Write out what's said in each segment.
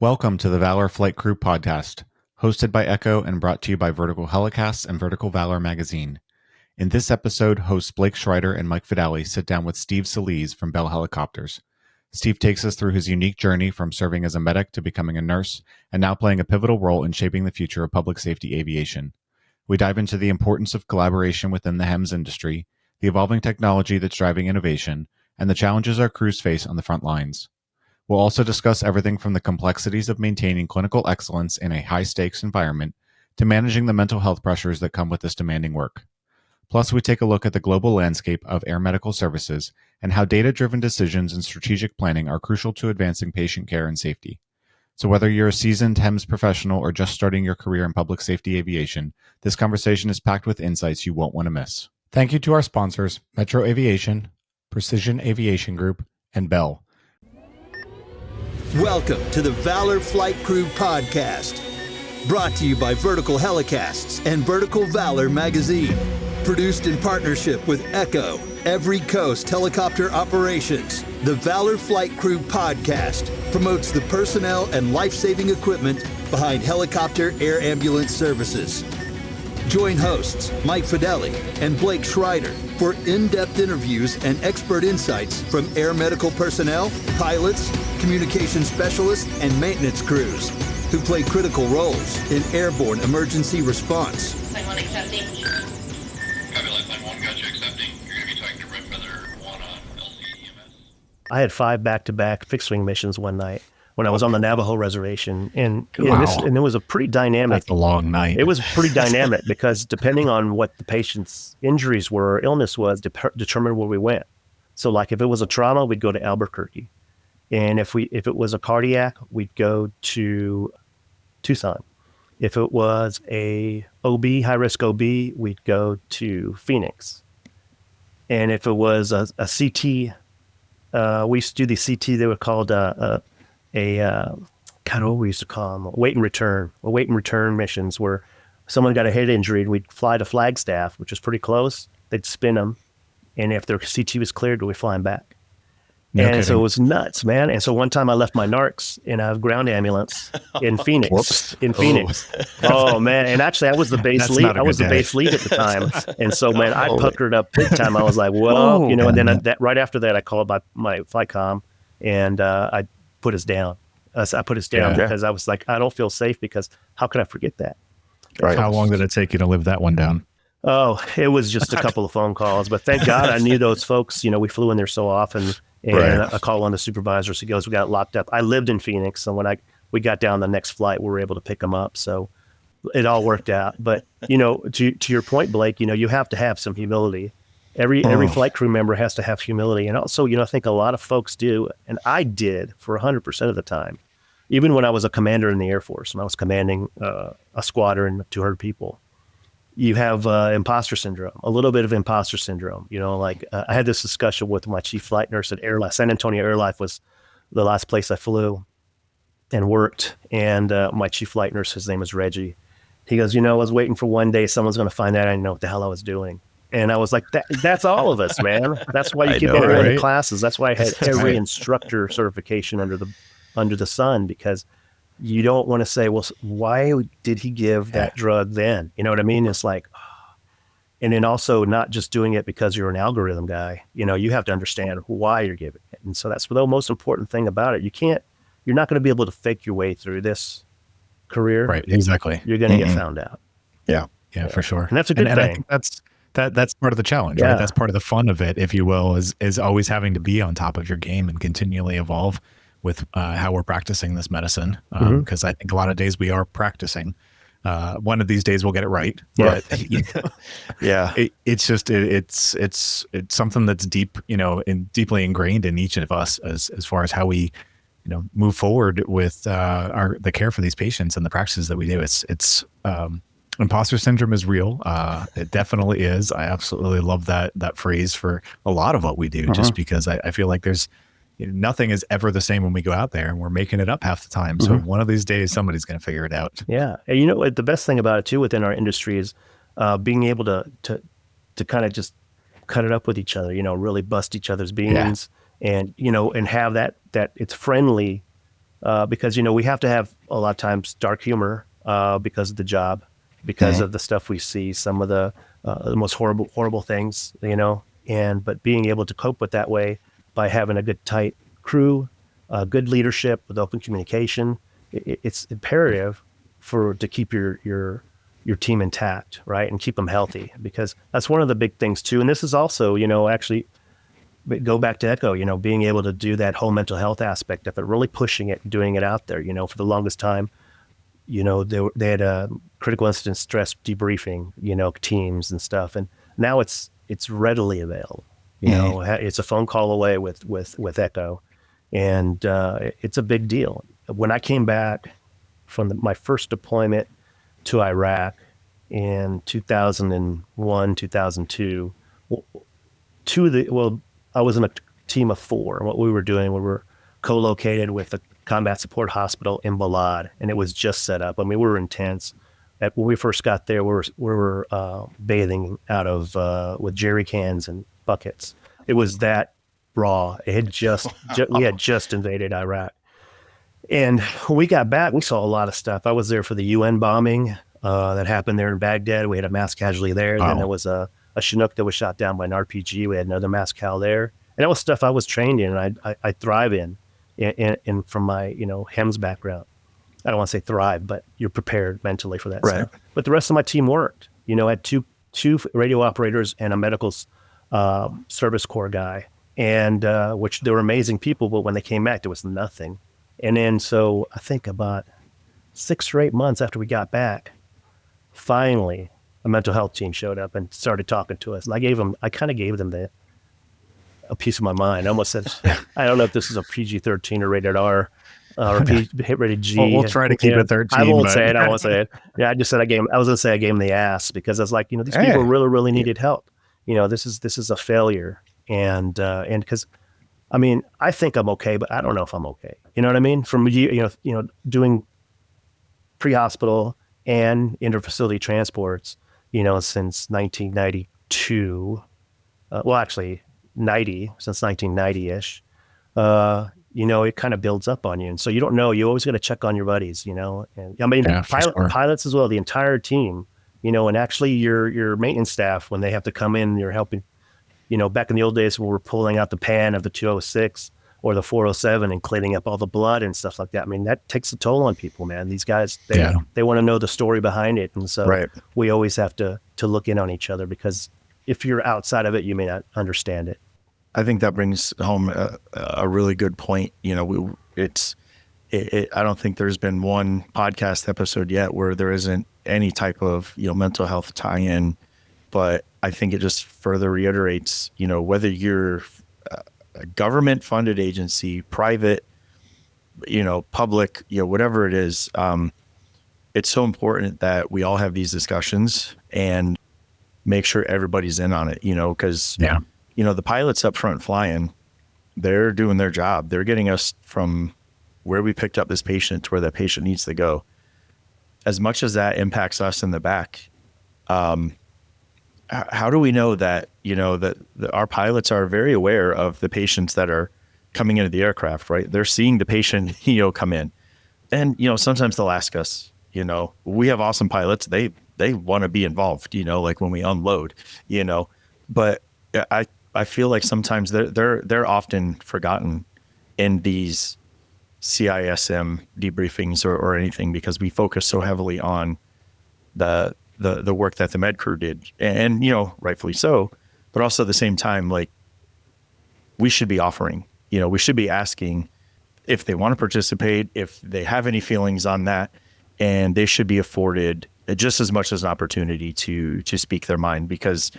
Welcome to the Valor Flight Crew podcast, hosted by Echo and brought to you by Vertical Helicasts and Vertical Valor magazine. In this episode, hosts Blake Shrider and Mike Fadale sit down with Steve Soliz from Bell Helicopters. Steve takes us through his unique journey from serving as a medic to becoming a nurse, and now playing a pivotal role in shaping the future of public safety aviation. We dive into the importance of collaboration within the HEMS industry, the evolving technology that's driving innovation, and the challenges our crews face on the front lines. We'll also discuss everything from the complexities of maintaining clinical excellence in a high-stakes environment to managing the mental health pressures that come with this demanding work. Plus, we take a look at the global landscape of air medical services and how data-driven decisions and strategic planning are crucial to advancing patient care and safety. So whether you're a seasoned HEMS professional or just starting your career in public safety aviation, this conversation is packed with insights you won't want to miss. Thank you to our sponsors, Metro Aviation, Precision Aviation Group, and Bell. Welcome to the Valor Flight Crew podcast, brought to you by Vertical Helicasts and Vertical Valor magazine. Produced in partnership with Echo, Every Coast Helicopter Operations, the Valor Flight Crew podcast promotes the personnel and life-saving equipment behind helicopter air ambulance services. Join hosts Mike Fadale and Blake Shrider for in-depth interviews and expert insights from air medical personnel, pilots, communication specialists, and maintenance crews who play critical roles in airborne emergency response. Line 1 accepting. Copy, Line 1, gotcha, accepting. You're going to be talking to Red Feather 1 on LCEMS. I had 5 back-to-back fixed-wing missions one night when I was on the Navajo reservation, and it was a pretty dynamic. That's a long night. It was pretty dynamic because depending on what the patient's injuries were or illness was, determined where we went. So, like if it was a trauma, we'd go to Albuquerque, and if it was a cardiac, we'd go to Tucson. If it was a OB, high-risk OB, we'd go to Phoenix. And if it was a CT, we used to do the CT. They were called what we used to call them, wait and return missions, where someone got a head injury and we'd fly to Flagstaff, which is pretty close. They'd spin them, and if their CT was cleared, we'd fly them back. So it was nuts, man. And so one time I left my narcs in a ground ambulance in Phoenix. Whoops. Oh man! And actually, I was the base lead. I was the base lead at the time, and so man, I puckered up big time. I was like, well, And then right after that, I called my flight comm, and I put us down. I put us down because I was like, I don't feel safe because how could I forget that? Right. How long did it take you to live that one down? Oh, it was just a couple of phone calls, but thank God I knew those folks. We flew in there so often. And I call on the supervisor. So he goes, we got locked up. I lived in Phoenix. So when we got down the next flight, we were able to pick them up. So it all worked out. But, to your point, Blake, you have to have some humility. Every flight crew member has to have humility. And also, I think a lot of folks do. And I did for 100% of the time. Even when I was a commander in the Air Force and I was commanding a squadron of 200 people. You have imposter syndrome, a little bit of imposter syndrome. I had this discussion with my chief flight nurse at Airlife. San Antonio Airlife was the last place I flew and worked. And my chief flight nurse, his name is Reggie. He goes, I was waiting for one day someone's going to find out I didn't know what the hell I was doing. And I was like, that's all of us, man. That's why you keep enrolling in classes. That's why I had every instructor certification under the sun, because you don't want to say, well, why did he give that drug then? You know what I mean? It's like, and then also not just doing it because you're an algorithm guy. You have to understand why you're giving it. And so that's the most important thing about it. You're not going to be able to fake your way through this career. Right. Exactly. You're going to get found out. Yeah, for sure. And that's a good thing. I think that's part of the challenge, right? That's part of the fun of it, if you will, is always having to be on top of your game and continually evolve with how we're practicing this medicine. Because I think a lot of days we are practicing. One of these days we'll get it right. Yeah. But it's something that's deep, deeply ingrained in each of us as far as how we, move forward with the care for these patients and the practices that we do. It's imposter syndrome is real. It definitely is. I absolutely love that phrase for a lot of what we do, just because I feel like there's, nothing is ever the same when we go out there, and we're making it up half the time. So one of these days, somebody's going to figure it out. Yeah. And the best thing about it too, within our industry is being able to kind of just cut it up with each other, really bust each other's beans and, and have that it's friendly because, we have to have a lot of times dark humor because of the job, because of the stuff we see, some of the most horrible things, but being able to cope with that way by having a good tight crew, good leadership with open communication, it's imperative to keep your team intact, right? And keep them healthy, because that's one of the big things too. And this is also, actually go back to Echo, being able to do that whole mental health aspect of it, really pushing it, doing it out there, for the longest time, they had a critical incident stress debriefing, teams and stuff. And now it's readily available, it's a phone call away with Echo. And it's a big deal. When I came back from my first deployment to Iraq in 2001, 2002, I was in a team of 4. And what we were doing, we were co-located with a combat support hospital in Balad, and it was just set up. I mean, we were intense. When we first got there, we were bathing out of with jerry cans and buckets. It was that raw. It had we had just invaded Iraq. And when we got back, we saw a lot of stuff. I was there for the UN bombing that happened there in Baghdad. We had a mass casualty there. Then there was a Chinook that was shot down by an RPG. We had another mass cal there. And that was stuff I was trained in and I thrive in from my, HEMS background. I don't want to say thrive, but you're prepared mentally for that stuff. But the rest of my team worked. I had two radio operators and a medical service corps guy, and which they were amazing people, but when they came back, there was nothing. And then so I think about 6 or 8 months after we got back, finally a mental health team showed up and started talking to us. And I kind of gave them a piece of my mind. I almost said, I don't know if this is a PG-13 or rated R or rated G. Well, we'll try to keep it 13. I won't say it. Yeah, I just said I was going to say I gave them the ass, because I was like, these people really, really needed help. This is a failure. And because, I think I'm okay, but I don't know if I'm okay. You know what I mean? From, doing pre-hospital and inter-facility transports, since 1992, actually 90, since 1990-ish, it kind of builds up on you. And so you don't know, you always got to check on your buddies, and pilots as well, the entire team, and actually your maintenance staff, when they have to come in, you're helping, back in the old days when we're pulling out the pan of the 206 or the 407 and cleaning up all the blood and stuff like that. That takes a toll on people, man. These guys, they want to know the story behind it. And so we always have to look in on each other, because if you're outside of it, you may not understand it. I think that brings home a really good point. I don't think there's been one podcast episode yet where there isn't any type of, mental health tie-in, but I think it just further reiterates, whether you're a government funded agency, private, public, whatever it is, it's so important that we all have these discussions and make sure everybody's in on it, because the pilots up front flying, they're doing their job. They're getting us from where we picked up this patient to where that patient needs to go. As much as that impacts us in the back, how do we know that, that our pilots are very aware of the patients that are coming into the aircraft, right? They're seeing the patient, come in. And, sometimes they'll ask us, we have awesome pilots. They want to be involved, like when we unload, but I feel like sometimes they're often forgotten in these CISM debriefings or anything, because we focus so heavily on the work that the med crew did, and rightfully so, but also at the same time, like, we should be offering, we should be asking if they want to participate, if they have any feelings on that, and they should be afforded just as much as an opportunity to speak their mind, because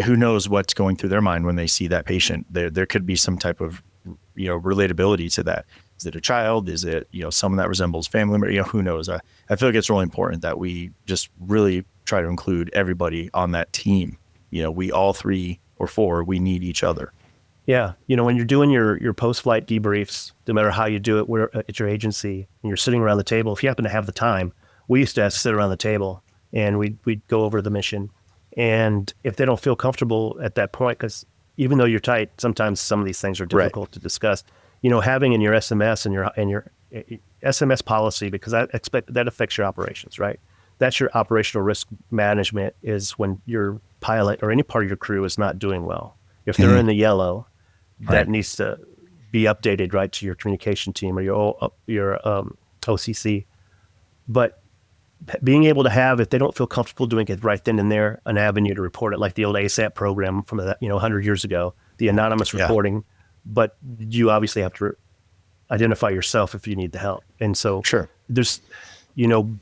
who knows what's going through their mind when they see that patient. There could be some type of, relatability to that. Is it a child? Is it, someone that resembles family member? Who knows? I feel like it's really important that we just really try to include everybody on that team. We all 3 or 4, we need each other. Yeah. When you're doing your post-flight debriefs, no matter how you do it at your agency, and you're sitting around the table, if you happen to have the time, we used to sit around the table and we'd go over the mission. And if they don't feel comfortable at that point, because even though you're tight, sometimes some of these things are difficult to discuss. Having in your SMS and SMS policy, because I expect that affects your operations, right? That's your operational risk management, is when your pilot or any part of your crew is not doing well. If they're in the yellow, that needs to be updated, right, to your communication team or your OCC. But being able to have, if they don't feel comfortable doing it right then and there, an avenue to report it, like the old ASAP program from 100 years ago, the anonymous reporting. But you obviously have to identify yourself if you need the help. And so there's,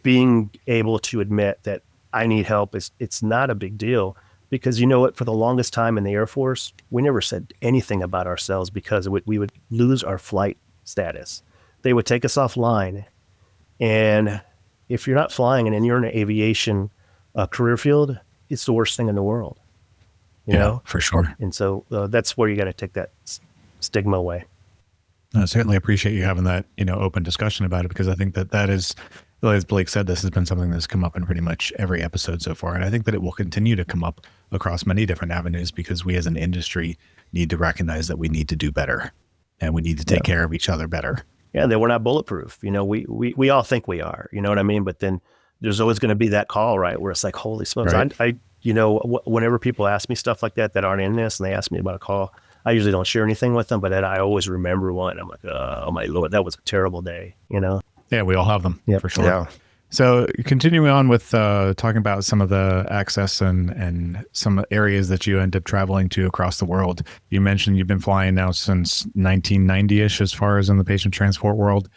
being able to admit that I need help it's not a big deal, because for the longest time in the Air Force, we never said anything about ourselves because we would lose our flight status. They would take us offline, and if you're not flying and you're in an aviation career field, it's the worst thing in the world. You know? For sure. And so that's where you got to take that stigma away. I certainly appreciate you having that, open discussion about it, because I think that is, as Blake said, this has been something that's come up in pretty much every episode so far. And I think that it will continue to come up across many different avenues, because we as an industry need to recognize that we need to do better, and we need to take care of each other better. Yeah, that we're not bulletproof. We all think we are, you know what I mean? But then there's always going to be that call, right, where it's like, holy smokes. Right. Whenever people ask me stuff like that aren't in this, and they ask me about a call, I usually don't share anything with them, but then I always remember one. I'm like, oh my Lord, that was a terrible day, Yeah, we all have them, for sure. Yeah. So continuing on with talking about some of the access and some areas that you end up traveling to across the world. You mentioned you've been flying now since 1990-ish as far as in the patient transport world,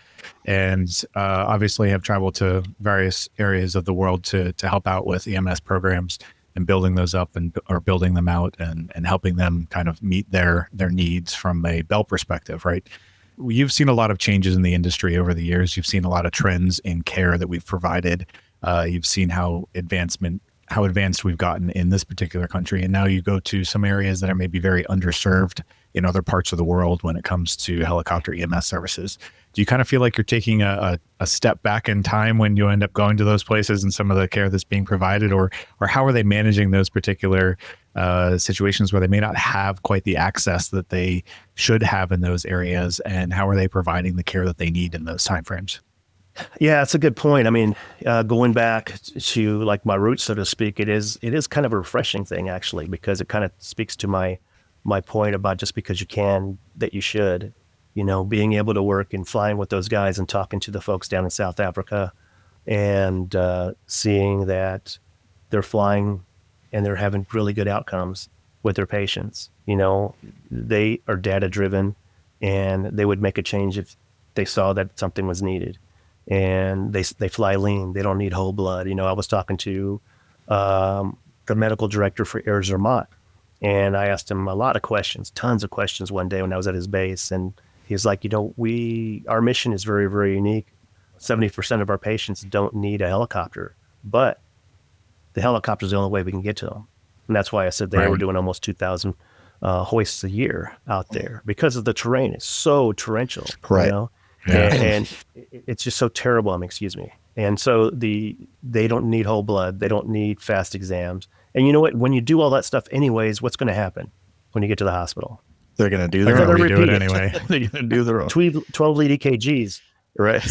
and obviously have traveled to various areas of the world to help out with EMS programs and building those up or building them out and helping them kind of meet their needs from a Bell perspective, right? You've seen a lot of changes in the industry over the years. You've seen a lot of trends in care that we've provided. You've seen how advanced we've gotten in this particular country. And now you go to some areas that are maybe very underserved in other parts of the world when it comes to helicopter EMS services. Do you kind of feel like you're taking a step back in time when you end up going to those places and some of the care that's being provided, or how are they managing those particular situations where they may not have quite the access that they should have in those areas, and how are they providing the care that they need in those timeframes? Yeah, that's a good point. I mean, going back to like my roots, so to speak, it is kind of a refreshing thing, actually, because it kind of speaks to my point about just because you can, that you should. Being able to work and flying with those guys and talking to the folks down in South Africa, and seeing that they're flying and they're having really good outcomes with their patients. They are data driven, and they would make a change if they saw that something was needed. And they fly lean. They don't need whole blood. I was talking to the medical director for Air Zermatt, and I asked him a lot of questions, tons of questions one day when I was at his base. And he's like, our mission is very, very unique. 70% of our patients don't need a helicopter, but the helicopter is the only way we can get to them. And that's why I said they were doing almost 2,000 hoists a year out there, because of the terrain. It's so torrential, Yeah. And it's just so terrible. Excuse me. And so they don't need whole blood. They don't need fast exams. And you know what? When you do all that stuff anyways, what's going to happen when you get to the hospital? They're going to do their own. Do it anyway. They're going to do their own. 12 lead EKGs. Right.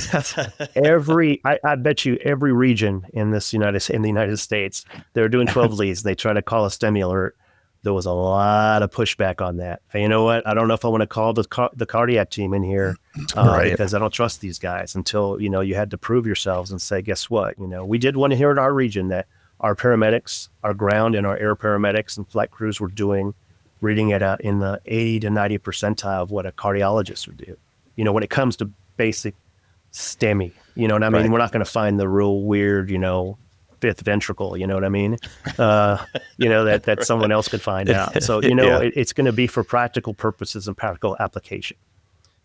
I bet you every region in the United States, they're doing 12 leads. They try to call a STEMI alert. There was a lot of pushback on that. And you know what? I don't know if I want to call the cardiac team in here because I don't trust these guys until, you had to prove yourselves and say, guess what? We did one here in our region that our paramedics, our ground and our air paramedics and flight crews were reading it out in the 80 to 90 percentile of what a cardiologist would do. When it comes to basic STEMI, you know what I mean? Right. We're not going to find the real weird, fifth ventricle, you know what I mean? That someone else could find out. So, it's going to be for practical purposes and practical application.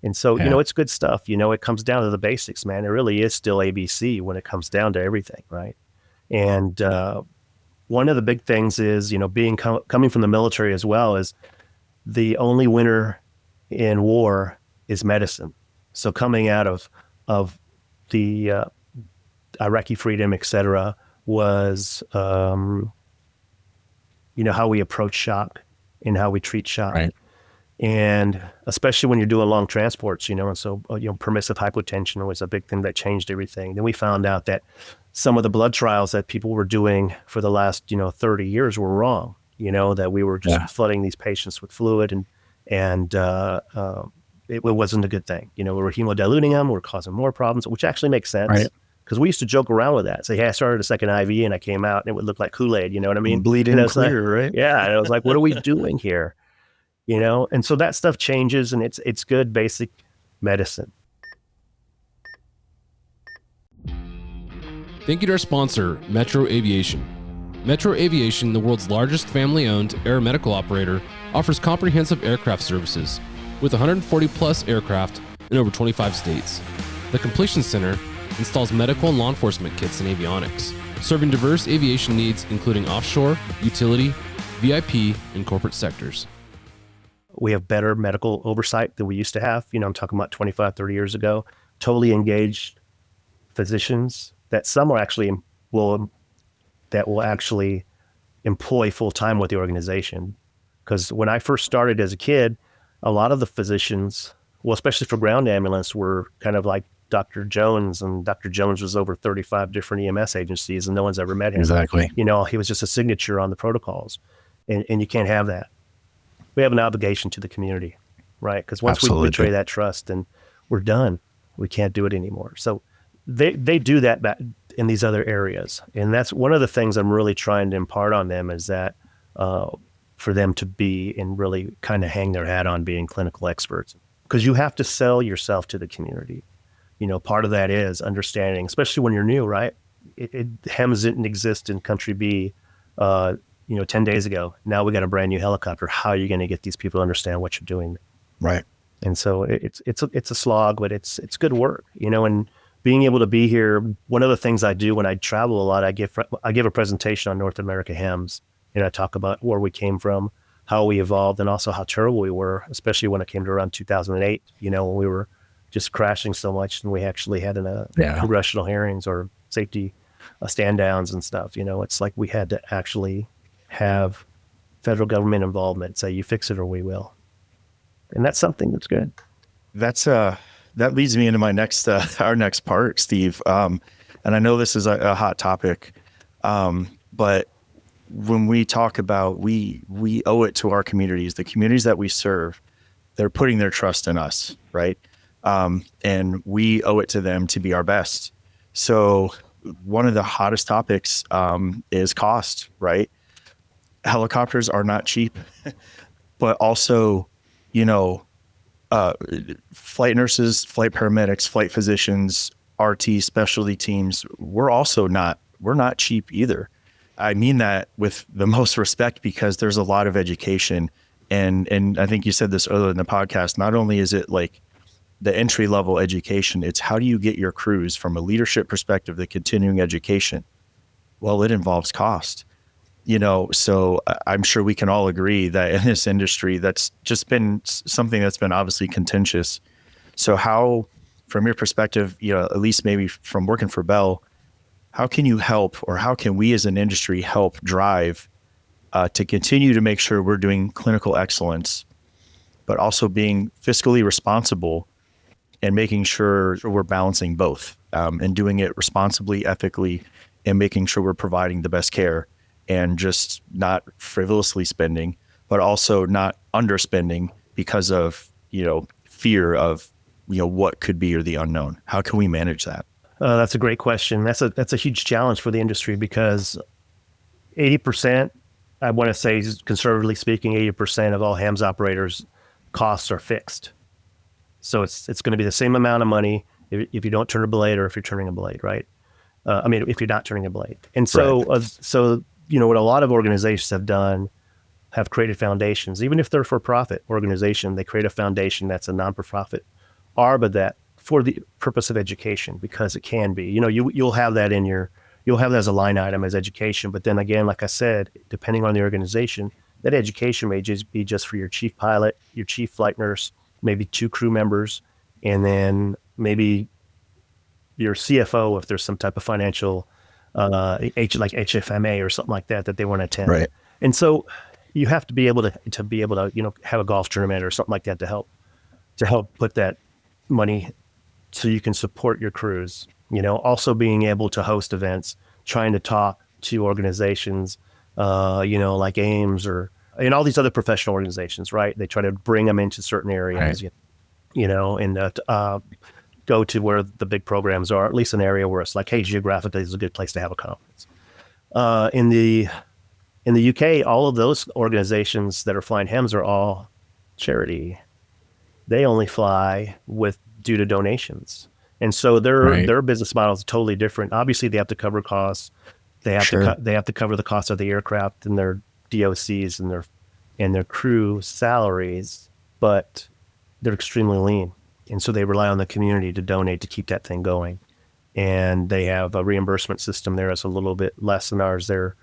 And so, it's good stuff. It comes down to the basics, man. It really is still ABC when it comes down to everything, right? And one of the big things is, coming from the military as well, is the only winner in war is medicine. So coming out of the Iraqi freedom, et cetera, was, how we approach shock and how we treat shock. Right. And especially when you're doing long transports, and so, permissive hypotension was a big thing that changed everything. Then we found out that some of the blood trials that people were doing for the last, 30 years were wrong, that we were just flooding these patients with fluid and it wasn't a good thing. We were hemodiluting them, we're causing more problems, which actually makes sense. Right. Because we used to joke around with that. Say, hey, I started a second IV and I came out and it would look like Kool-Aid, you know what I mean? Bleeding And clear, right? Yeah. And I was like, what are we doing here? And so that stuff changes, and it's good basic medicine. Thank you to our sponsor, Metro Aviation. Metro Aviation, the world's largest family-owned aeromedical operator, offers comprehensive aircraft services with 140 plus aircraft in over 25 states. The Completion Center installs medical and law enforcement kits and avionics, serving diverse aviation needs including offshore, utility, VIP, and corporate sectors. We have better medical oversight than we used to have. I'm talking about 25, 30 years ago. Totally engaged physicians that some are actually will actually employ full time with the organization. Because when I first started as a kid, a lot of the physicians, well, especially for ground ambulance, were kind of like Dr. Jones, and Dr. Jones was over 35 different EMS agencies, and no one's ever met him. Exactly. He was just a signature on the protocols, and you can't have that. We have an obligation to the community, right? Because once we betray that trust, then we're done. We can't do it anymore. So they do that back in these other areas. And that's one of the things I'm really trying to impart on them, is that for them to be and really kind of hang their hat on being clinical experts. Because you have to sell yourself to the community. Part of that is understanding, especially when you're new, right? HEMS didn't exist in country B 10 days ago. Now we got a brand new helicopter. How are you going to get these people to understand what you're doing? Right. And so it's a slog, but it's good work, and being able to be here. One of the things I do when I travel a lot, I give a presentation on North America HEMS, and I talk about where we came from, how we evolved, and also how terrible we were, especially when it came to around 2008, when we were just crashing so much, and we actually had congressional hearings or safety stand downs and stuff. It's like we had to actually have federal government involvement, say you fix it or we will. And that's something that's good. That leads me into my next, our next part, Steve. And I know this is a hot topic, but when we talk about, we owe it to our communities, the communities that we serve, they're putting their trust in us, right? And we owe it to them to be our best. So one of the hottest topics is cost, right? Helicopters are not cheap, but also, flight nurses, flight paramedics, flight physicians, RT specialty teams, we're not cheap either. I mean that with the most respect, because there's a lot of education. And I think you said this earlier in the podcast, not only is it like the entry level education, it's how do you get your crews from a leadership perspective, the continuing education? Well, it involves cost. So I'm sure we can all agree that in this industry, that's just been something that's been obviously contentious. So how, from your perspective, at least maybe from working for Bell, how can you help, or how can we as an industry help drive to continue to make sure we're doing clinical excellence, but also being fiscally responsible and making sure we're balancing both and doing it responsibly, ethically, and making sure we're providing the best care, and just not frivolously spending, but also not underspending because of, fear of, what could be or the unknown. How can we manage that? That's a great question. That's a huge challenge for the industry, because 80%, I want to say, conservatively speaking, 80% of all HEMS operators' costs are fixed. So it's going to be the same amount of money if you don't turn a blade or if you're turning a blade, right? If you're not turning a blade. And so, what a lot of organizations have done, have created foundations, even if they're for-profit organization, they create a foundation that's a non-for-profit arm of that for the purpose of education, because it can be, you'll have that you'll have that as a line item as education. But then again, like I said, depending on the organization, that education may just be just for your chief pilot, your chief flight nurse, maybe 2 crew members, and then maybe your CFO if there's some type of financial like HFMA or something like that they want to attend. Right. And so you have to be able to have a golf tournament or something like that to help put that money so you can support your crews. Also being able to host events, trying to talk to organizations, like HEMS and all these other professional organizations, right? They try to bring them into certain areas, Right. and go to where the big programs are, at least an area where it's like, hey, geographically is a good place to have a conference. In the UK, all of those organizations that are flying HEMS are all charity. They only fly due to donations. And so Right. their business model is totally different. Obviously, they have to cover costs. They have Sure. they have to cover the cost of the aircraft and their DOCs and their crew salaries, but they're extremely lean. And so they rely on the community to donate to keep that thing going. And they have a reimbursement system there that's a little bit less than ours. They're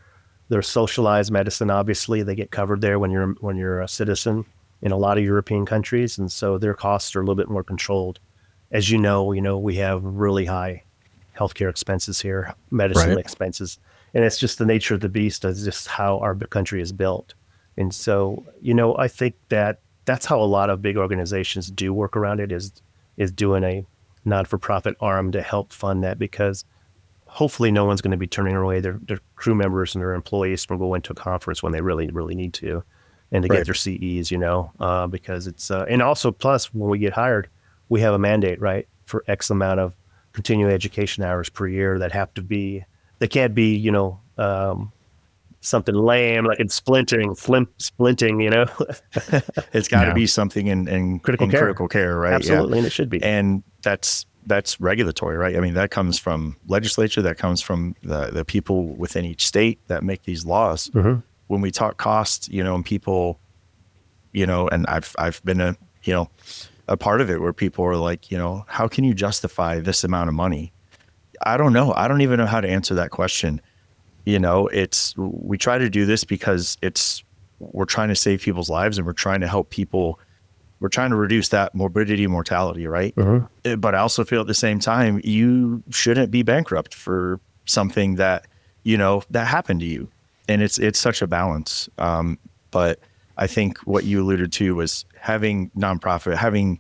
socialized medicine. Obviously, they get covered there when you're a citizen in a lot of European countries, and so their costs are a little bit more controlled. As you know, we have really high healthcare expenses here, medicine Right. expenses, and it's just the nature of the beast. It's just how our country is built. And so, I think that's how a lot of big organizations do work around it, is doing a not-for-profit arm to help fund that, because hopefully no one's going to be turning away their crew members and their employees from going to a conference when they really, really need to, and to Right. get their CEs, because it's, and also plus when we get hired, we have a mandate, right, for X amount of continuing education hours per year that have to be, they can't be, something lame, like it's splinting, It's got to Yeah. be something in Critical in care. critical care, right? Absolutely, and it should be. And that's regulatory, right? I mean, that comes from legislature, that comes from the people within each state that make these laws. Mm-hmm. When we talk cost, and people, and I've been a part of it where people are like, how can you justify this amount of money? I don't know. I don't even know how to answer that question. We try to do this because we're trying to save people's lives, and we're trying to help people. We're trying to reduce that morbidity and mortality, right? Mm-hmm. But I also feel at the same time, you shouldn't be bankrupt for something that, that happened to you. And it's such a balance. But I think what you alluded to was having nonprofit,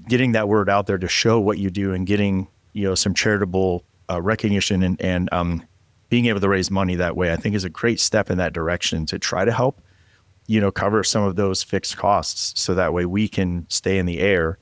getting that word out there to show what you do, and getting, some charitable recognition and being able to raise money that way, I think is a great step in that direction to try to help, cover some of those fixed costs, so that way we can stay in the air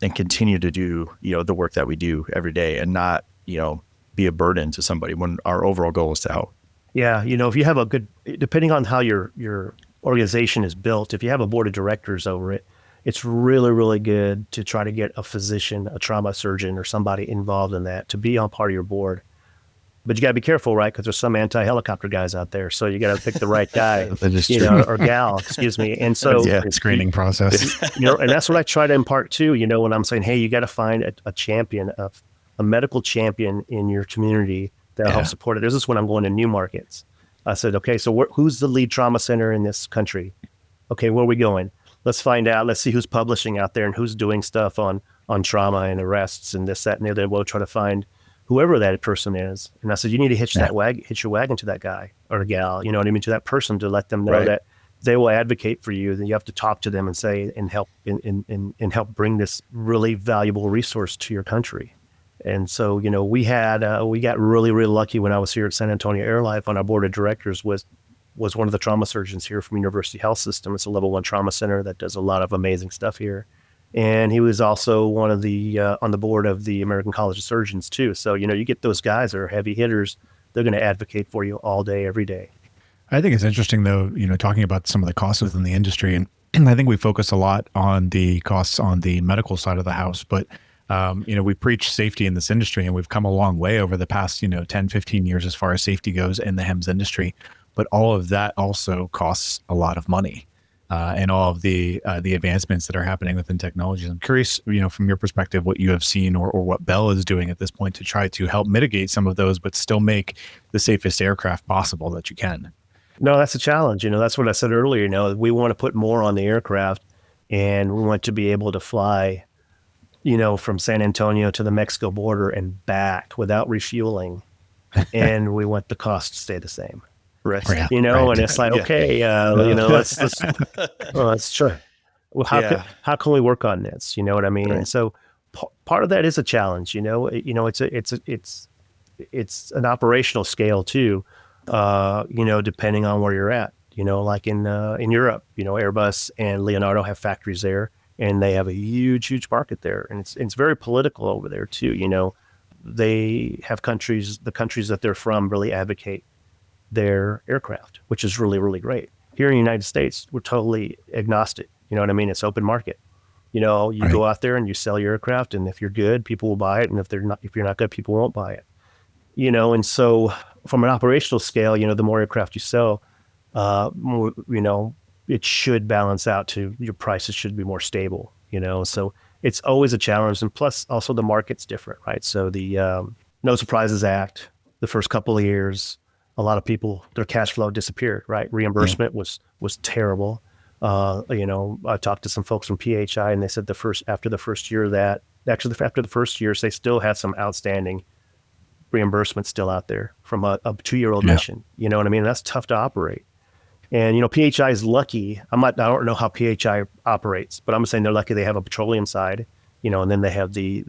and continue to do, the work that we do every day, and not, be a burden to somebody when our overall goal is to help. Yeah, if you have depending on how your organization is built, if you have a board of directors over it, it's really, really good to try to get a physician, a trauma surgeon, or somebody involved in that to be on part of your board. But you got to be careful, right? Because there's some anti-helicopter guys out there, so you got to pick the right guy, That is true. or gal, excuse me. And so, Screening process. and that's what I try to impart too. When I'm saying, hey, you got to find a champion, a medical champion in your community that'll help support it. This is when I'm going to new markets. I said, okay, so who's the lead trauma center in this country? Okay, where are we going? Let's find out. Let's see who's publishing out there and who's doing stuff on trauma and arrests and this, that, and the other. We'll try to find whoever that person is. And I said, you need to hitch your wagon to that guy or gal, to that person, to let them know that they will advocate for you. Then you have to talk to them and say, and help and help bring this really valuable resource to your country. And so, we got really, really lucky when I was here at San Antonio Air Life. On our board of directors was one of the trauma surgeons here from University Health System. It's a level 1 trauma center that does a lot of amazing stuff here. And he was also one of the on the board of the American College of Surgeons too. So, you get those guys that are heavy hitters. They're going to advocate for you all day, every day. I think it's interesting though, talking about some of the costs within the industry. And I think we focus a lot on the costs on the medical side of the house, but we preach safety in this industry, and we've come a long way over the past, 10, 15 years as far as safety goes in the HEMS industry. But all of that also costs a lot of money. And all of the advancements that are happening within technologies. I'm curious, from your perspective, what you have seen or what Bell is doing at this point to try to help mitigate some of those, but still make the safest aircraft possible that you can. No, that's a challenge. That's what I said earlier. We want to put more on the aircraft, and we want to be able to fly, from San Antonio to the Mexico border and back without refueling. And we want the cost to stay the same. Right. Yeah. you know, Right. and it's like, okay, you know, let's try. Well, how can we work on this? You know what I mean? Right. And so part of that is a challenge. You know, it's an operational scale too. You know, depending on where you're at. You know, like in Europe, you know, Airbus and Leonardo have factories there, and they have a huge market there, and it's very political over there too. You know, they have the countries that they're from really advocate their aircraft, which is really great. Here in the United States, we're totally agnostic. You know what I mean? It's open market. You know, you go out there and you sell your aircraft, and if you're good, people will buy it, and if you're not good, people won't buy it. You know, and so from an operational scale, you know, the more aircraft you sell, more, you know, it should balance out to your prices should be more stable. You know, so it's always a challenge, and plus also the market's different, right? So the No Surprises Act, the first couple of years, a lot of people, their cash flow disappeared, right? Reimbursement was terrible. You know, I talked to some folks from PHI, and they said after the first year, they still had some outstanding reimbursement still out there from a 2-year-old mission. You know what I mean? That's tough to operate. And, you know, PHI is lucky. I don't know how PHI operates, but I'm saying they're lucky they have a petroleum side, you know, and then they have the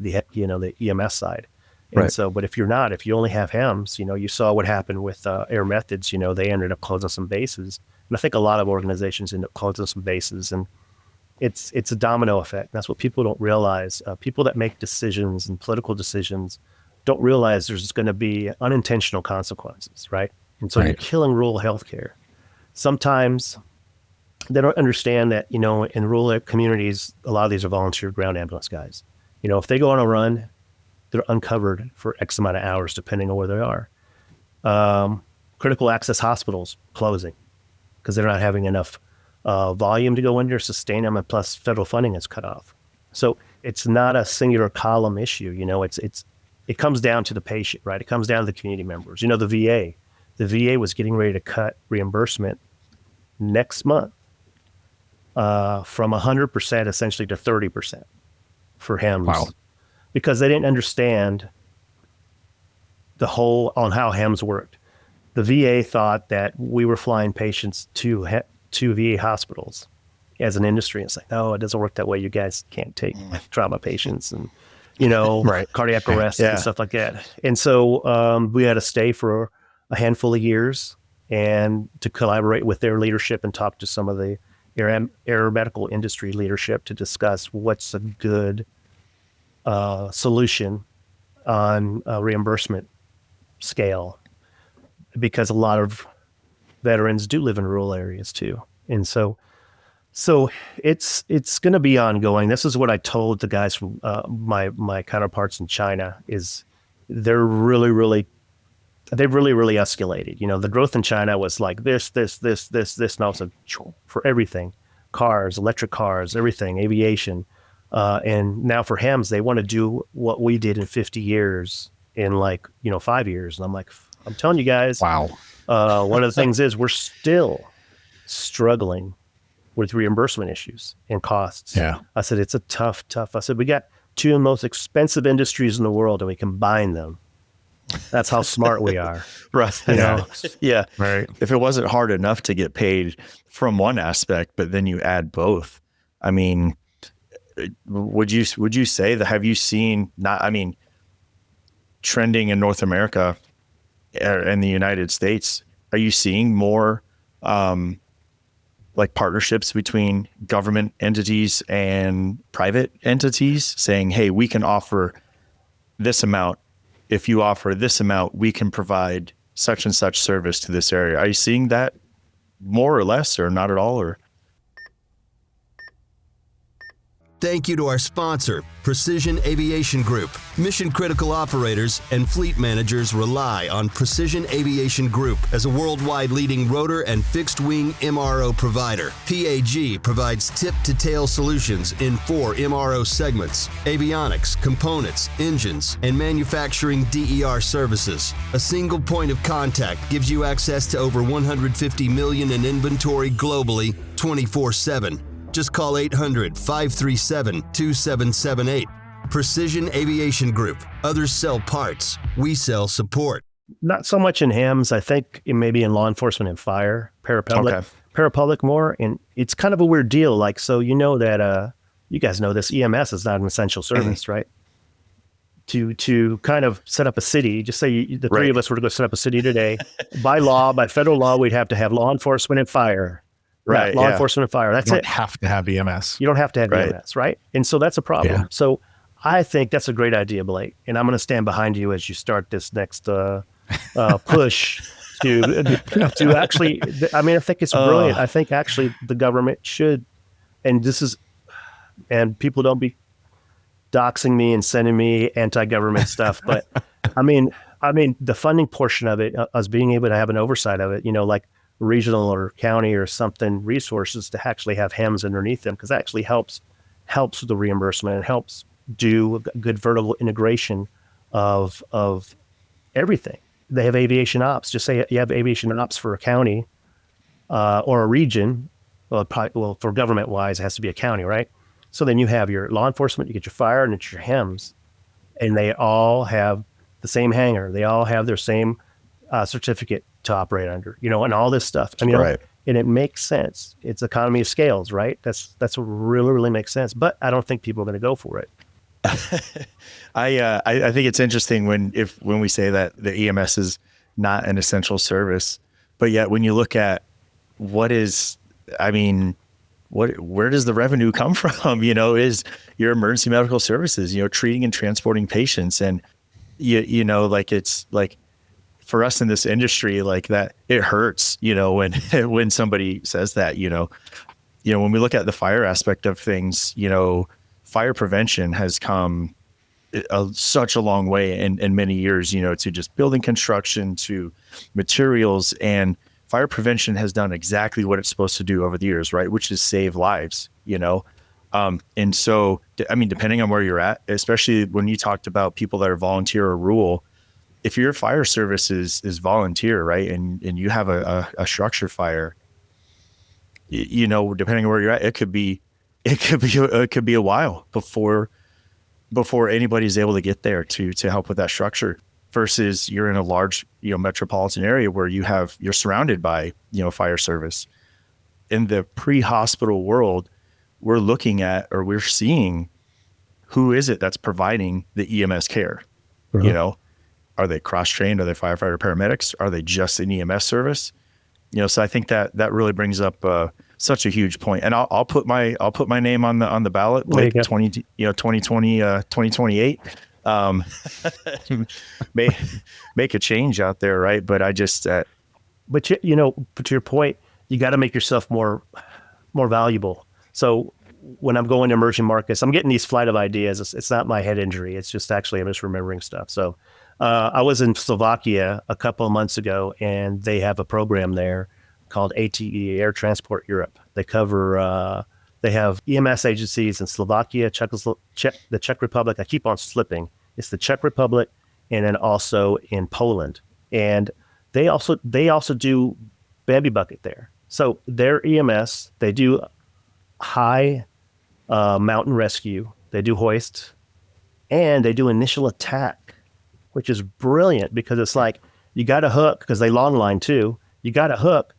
EMS side. And so, but if you only have HEMS, you know, you saw what happened with Air Methods, you know, they ended up closing some bases. And I think a lot of organizations end up closing some bases, and it's a domino effect. That's what people don't realize. People that make decisions and political decisions don't realize there's going to be unintentional consequences, right? And so you're killing rural healthcare. Sometimes they don't understand that, you know, in rural communities, a lot of these are volunteer ground ambulance guys. You know, if they go on a run, they're uncovered for X amount of hours, depending on where they are. Critical access hospitals closing because they're not having enough volume to go in there, sustain them, and plus federal funding is cut off. So it's not a singular column issue. You know, it comes down to the patient, right? It comes down to the community members. You know, the VA was getting ready to cut reimbursement next month from 100% essentially to 30% for HEMS. Wow. Because they didn't understand on how HEMS worked. The VA thought that we were flying patients to VA hospitals as an industry. It's like, no, it doesn't work that way. You guys can't take trauma patients and, you know, cardiac arrest and stuff like that. And so we had to stay for a handful of years and to collaborate with their leadership and talk to some of the aeromedical industry leadership to discuss what's a good solution on a reimbursement scale, because a lot of veterans do live in rural areas too. And so it's going to be ongoing. This is what I told the guys from my counterparts in China is they've really escalated. You know, the growth in China was like this, and also for everything, cars, electric cars, everything, aviation. And now for HEMS, they want to do what we did in 50 years in 5 years. And I'm like, I'm telling you guys, Wow. One of the things is we're still struggling with reimbursement issues and costs. Yeah. I said, it's a tough. I said, we got two of the most expensive industries in the world and we combine them. That's how smart we are. Right. You know? Yeah. Right. If it wasn't hard enough to get paid from one aspect, but then you add both, I mean, would you say that, have you seen trending in North America and the United States, are you seeing more like partnerships between government entities and private entities saying, hey, we can offer this amount. If you offer this amount, we can provide such and such service to this area. Are you seeing that more or less, or not at all? Or Thank you to our sponsor, Precision Aviation Group. Mission critical operators and fleet managers rely on Precision Aviation Group as a worldwide leading rotor and fixed wing MRO provider. PAG provides tip-to-tail solutions in 4 MRO segments: avionics, components, engines, and manufacturing DER services. A single point of contact gives you access to over 150 million in inventory globally, 24/7. Just call 800-537-2778. Precision Aviation Group. Others sell parts. We sell support. Not so much in HEMS. I think it may be in law enforcement and fire, parapublic more. And it's kind of a weird deal. Like, so you know that, you guys know this, EMS is not an essential service, right? To kind of set up a city, just say the three of us were to go set up a city today, by law, by federal law, we'd have to have law enforcement and fire. Right. Law enforcement and fire. That's it. You don't have to have EMS. You don't have to have EMS, right? And so that's a problem. Yeah. So I think that's a great idea, Blake. And I'm going to stand behind you as you start this next push to actually, I mean, I think it's brilliant. I think actually the government should, and people don't be doxing me and sending me anti-government stuff, but I mean, the funding portion of it, us being able to have an oversight of it, like regional or county or something resources to actually have HEMS underneath them, because that actually helps with the reimbursement and helps do a good vertical integration of everything. They have aviation ops. Just say you have aviation ops for a county or a region. Well, for government wise, it has to be a county, right? So then you have your law enforcement, you get your fire, and it's your HEMS, and they all have the same hangar. They all have their same certificate to operate under, and all this stuff. I mean, and it makes sense. It's economy of scales, right? That's what really, really makes sense. But I don't think people are going to go for it. I think it's interesting when we say that the EMS is not an essential service, but yet when you look at where does the revenue come from? Is your emergency medical services, treating and transporting patients, and it's like for us in this industry, like that, it hurts, when somebody says that, when we look at the fire aspect of things, fire prevention has come such a long way in many years, to just building construction to materials, and fire prevention has done exactly what it's supposed to do over the years, right? Which is save lives, and so, depending on where you're at, especially when you talked about people that are volunteer or rural, if your fire service is volunteer, right? And you have a structure fire, depending on where you're at, it could be a while before anybody's able to get there to help with that structure, versus you're in a large, metropolitan area where you're surrounded by, fire service. In the pre-hospital world, we're looking at, or we're seeing, who is it that's providing the EMS care? Are they cross-trained? Are they firefighter paramedics? Are they just an EMS service? So I think that really brings up such a huge point. And I'll put my name on the ballot, like 2028. Make a change out there, right? But I just but to your point, you got to make yourself more valuable. So when I'm going to emerging markets, I'm getting these flight of ideas. It's not my head injury. It's just actually I'm just remembering stuff. So I was in Slovakia a couple of months ago, and they have a program there called ATE, Air Transport Europe. They cover, they have EMS agencies in Slovakia, the Czech Republic. I keep on slipping. It's the Czech Republic, and then also in Poland. And they also do Bambi Bucket there. So their EMS, they do high mountain rescue, they do hoist, and they do initial attack, which is brilliant because it's like you got a hook, because they long line too. You got a hook.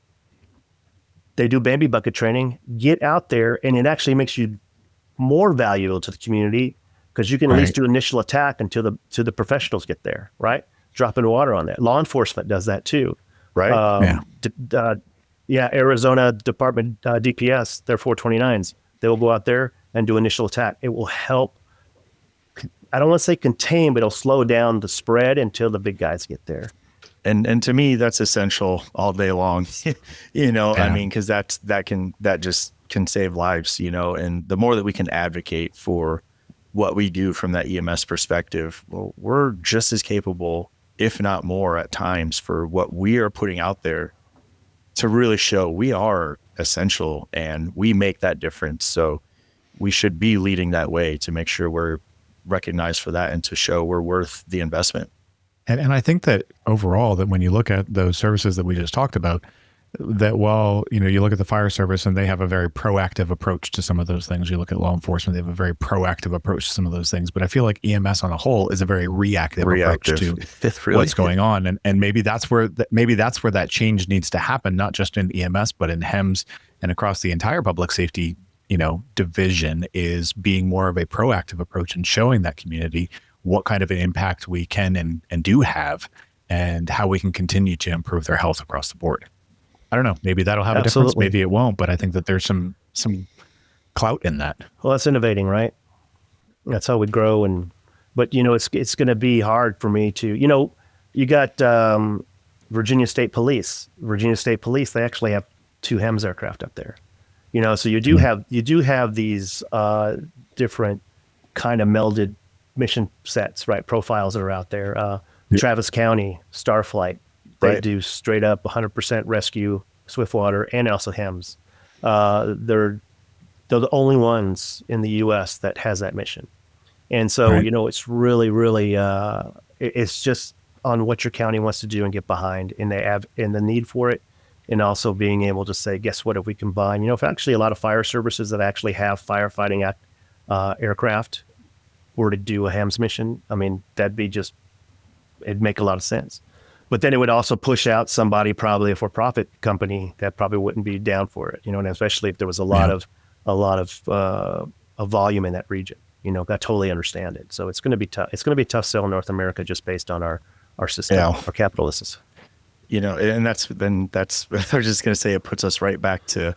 They do Bambi Bucket training, get out there, and it actually makes you more valuable to the community, because you can at least do initial attack until the professionals get there, right? Dropping water on that. Law enforcement does that too. Right. Arizona Department, DPS, their 429s, they will go out there and do initial attack. It will help, I don't want to say contain, but it'll slow down the spread until the big guys get there. And to me, that's essential all day long, because that just can save lives, and the more that we can advocate for what we do from that EMS perspective, well, we're just as capable, if not more at times, for what we are putting out there to really show we are essential and we make that difference. So we should be leading that way to make sure we're recognized for that and to show we're worth the investment. And I think that overall, that when you look at those services that we just talked about, that while, you look at the fire service and they have a very proactive approach to some of those things. You look at law enforcement, they have a very proactive approach to some of those things. But I feel like EMS on a whole is a very reactive approach to what's going on. And maybe that's where that change needs to happen, not just in EMS, but in HEMS and across the entire public safety, division, is being more of a proactive approach and showing that community what kind of an impact we can and do have, and how we can continue to improve their health across the board. I don't know. Maybe that'll have a difference. Maybe it won't. But I think that there's some clout in that. Well, that's innovating, right? That's how we grow. But it's going to be hard for me to. You got Virginia State Police. Virginia State Police. They actually have 2 HEMS aircraft up there. So you do have these different kind of melded mission sets, right? Profiles that are out there. Travis County, Starflight. They do straight up 100% rescue, Swiftwater, and also HEMS. They're the only ones in the U.S. that has that mission. And so, it's really, really, it's just on what your county wants to do and get behind, and they have, and the need for it, and also being able to say, guess what, if we combine, if actually a lot of fire services that actually have firefighting aircraft were to do a HEMS mission, I mean, it'd make a lot of sense. But then it would also push out somebody, probably a for-profit company, that probably wouldn't be down for it, and especially if there was a lot of volume in that region. I totally understand it. So it's going to be tough. It's going to be a tough sell in North America just based on our system, our capitalists. And that's they're just going to say it puts us right back to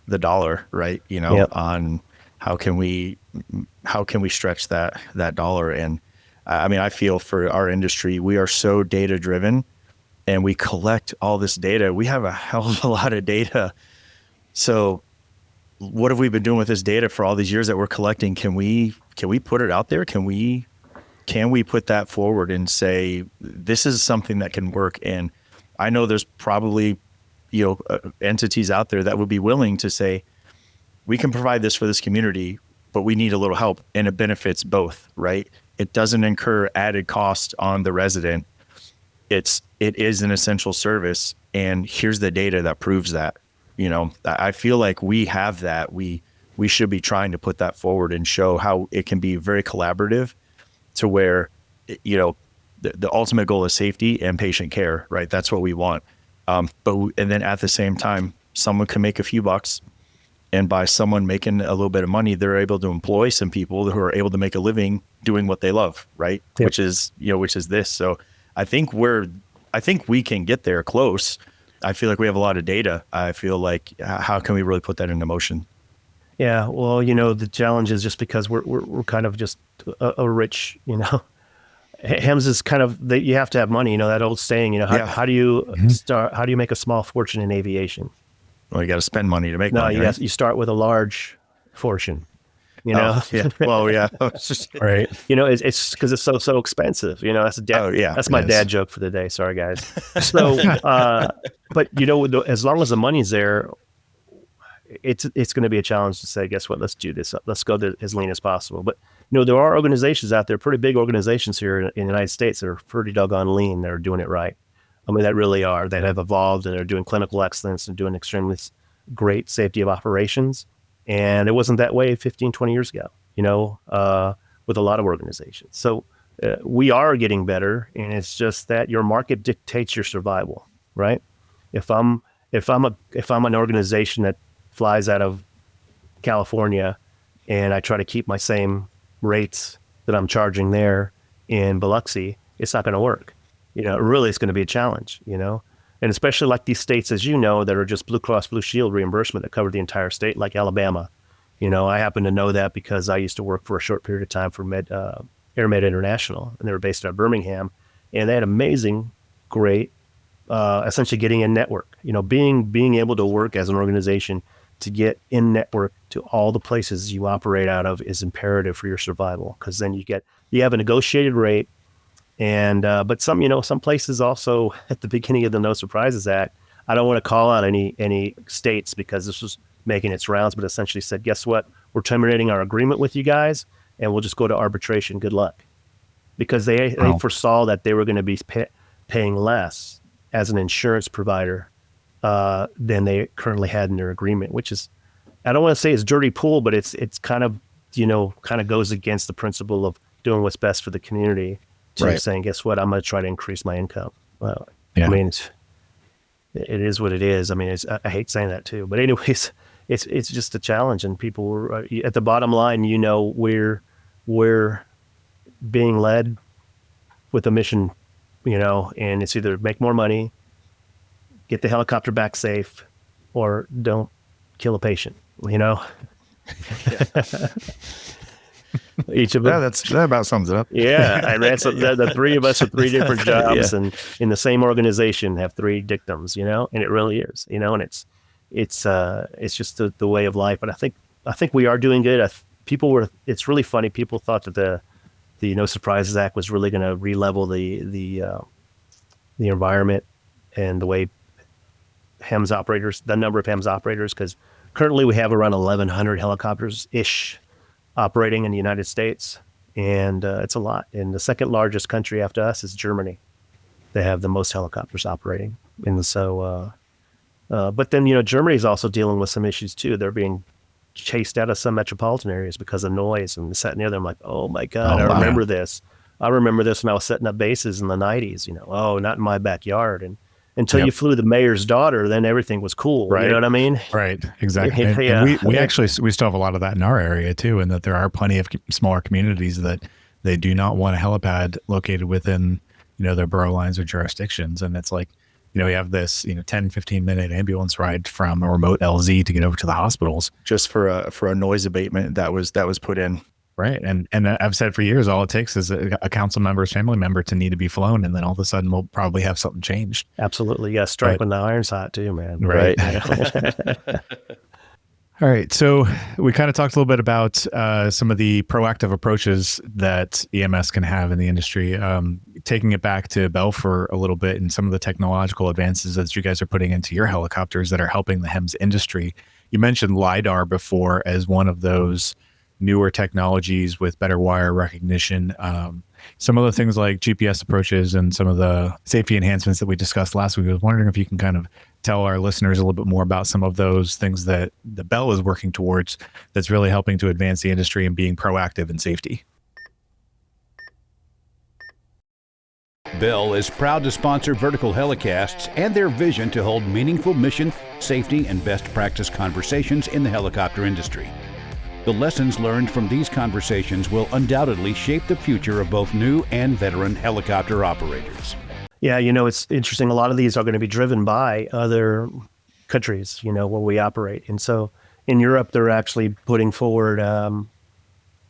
the dollar, right? On how can we stretch that dollar. And I mean, I feel for our industry, we are so data driven. And we collect all this data. We have a hell of a lot of data. So what have we been doing with this data for all these years that we're collecting? Can we put it out there? Can we put that forward and say, this is something that can work? And I know there's probably, entities out there that would be willing to say, we can provide this for this community, but we need a little help, and it benefits both, right? It doesn't incur added cost on the resident. It is an essential service, and here's the data that proves that. I feel like we have that. We should be trying to put that forward and show how it can be very collaborative, to where, the ultimate goal is safety and patient care, right? That's what we want. And then at the same time, someone can make a few bucks, and by someone making a little bit of money, they're able to employ some people who are able to make a living doing what they love, right? Yep. Which is this. So I think we can get there close. I feel like we have a lot of data. I feel like, how can we really put that into motion? Yeah, well, the challenge is just because we're kind of just a rich, HEMS is kind of you have to have money. That old saying. How do you start? How do you make a small fortune in aviation? Well, you got to spend money to make money. No, you start with a large fortune. Yeah. Well, yeah. Right. It's because it's so expensive. That's that's my dad joke for the day. Sorry, guys. So, but as long as the money's there, it's going to be a challenge to say, guess what? Let's do this. Let's go as lean as possible. But there are organizations out there, pretty big organizations here in the United States that are pretty doggone lean. They're doing it right. I mean, that really are. That have evolved, and they're doing clinical excellence and doing extremely great safety of operations. And it wasn't that way 15, 20 years ago, with a lot of organizations. So we are getting better, and it's just that your market dictates your survival, right? If I'm an organization that flies out of California, and I try to keep my same rates that I'm charging there in Biloxi, it's not going to work. Really, it's going to be a challenge, and especially like these states, as that are just Blue Cross Blue Shield reimbursement that cover the entire state, like Alabama. I happen to know that because I used to work for a short period of time for AirMed International, and they were based out of Birmingham, and they had amazing, great, essentially getting in network. Being able to work as an organization to get in network to all the places you operate out of is imperative for your survival, because then you have a negotiated rate. And but some places also at the beginning of the No Surprises Act, I don't want to call out any states because this was making its rounds, but essentially said, guess what? We're terminating our agreement with you guys, and we'll just go to arbitration. Good luck. Because they foresaw that they were going to be paying less as an insurance provider than they currently had in their agreement, which is, I don't want to say it's dirty pool, but it's kind of, kind of goes against the principle of doing what's best for the community to Right. saying, guess what, I'm going to try to increase my income. Well, Yeah. I mean, it is what it is. I mean, I hate saying that too, but anyways, it's just a challenge, and people were at the bottom line, we're being led with a mission, and it's either make more money, get the helicopter back safe, or don't kill a patient, Each of them. Yeah, that about sums it up. Yeah, and that's the three of us with three different jobs, and in the same organization have three dictums, and it really is, and it's just the way of life. But I think we are doing good. It's really funny. People thought that the No Surprises Act was really going to re-level the environment and the way HEMS operators, the number of HEMS operators, because currently we have around 1,100 helicopters ish operating in the United States, and it's a lot. And the second largest country after us is Germany. They have the most helicopters operating, and so. But then Germany is also dealing with some issues too. They're being chased out of some metropolitan areas because of noise, and sat near them like, oh my God, I remember this. I remember this when I was setting up bases in the 90s. Oh, not in my backyard, and. Until you flew the mayor's daughter, then everything was cool. Right. You know what I mean? Right. Exactly. Yeah. And we actually, we still have a lot of that in our area too, and that there are plenty of smaller communities that they do not want a helipad located within, their borough lines or jurisdictions. And it's like, you have this, 10, 15-minute ambulance ride from a remote LZ to get over to the hospitals. Just for a noise abatement that was put in. Right. And I've said for years, all it takes is a council member's family member to need to be flown. And then all of a sudden we'll probably have something changed. Absolutely. Yeah. Strike when the iron's hot too, man. Right. All right. So we kind of talked a little bit about some of the proactive approaches that EMS can have in the industry. Taking it back to Bell for a little bit and some of the technological advances that you guys are putting into your helicopters that are helping the HEMS industry. You mentioned LiDAR before as one of those newer technologies with better wire recognition. Some of the things like GPS approaches and some of the safety enhancements that we discussed last week. I was wondering if you can kind of tell our listeners a little bit more about some of those things that the Bell is working towards that's really helping to advance the industry and being proactive in safety. Bell is proud to sponsor Vertical Helicasts and their vision to hold meaningful mission, safety, and best practice conversations in the helicopter industry. The lessons learned from these conversations will undoubtedly shape the future of both new and veteran helicopter operators. Yeah, it's interesting. A lot of these are going to be driven by other countries, where we operate. And so in Europe, they're actually putting forward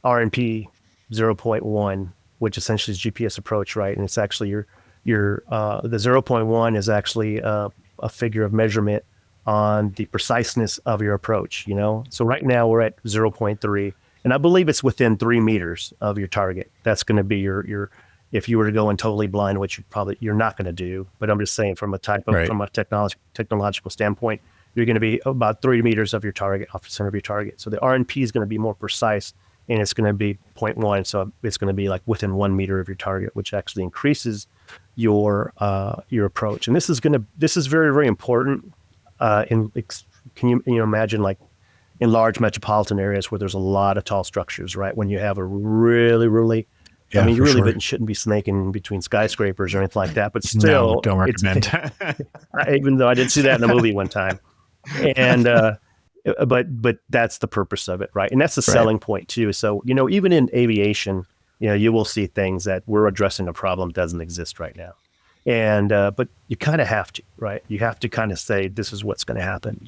RNP 0.1, which essentially is GPS approach, right? And it's actually the 0.1 is actually a figure of measurement on the preciseness of your approach, So right now we're at 0.3, and I believe it's within 3 meters of your target. That's going to be your if you were to go in totally blind, which you're not going to do. But I'm just saying from a technological standpoint, you're going to be about 3 meters of your target, off the center of your target. So the RNP is going to be more precise, and it's going to be 0.1. So it's going to be like within 1 meter of your target, which actually increases your approach. And this is very, very important. Can you imagine like in large metropolitan areas where there's a lot of tall structures, right? When you have a really, you really shouldn't be snaking between skyscrapers or anything like that, but still, no, don't recommend. Even though I did see that in a movie one time, and but that's the purpose of it, right? And that's the selling point too. So even in aviation, you will see things that we're addressing a problem that doesn't exist right now. And but you kind of have to, right? You have to kind of say this is what's going to happen.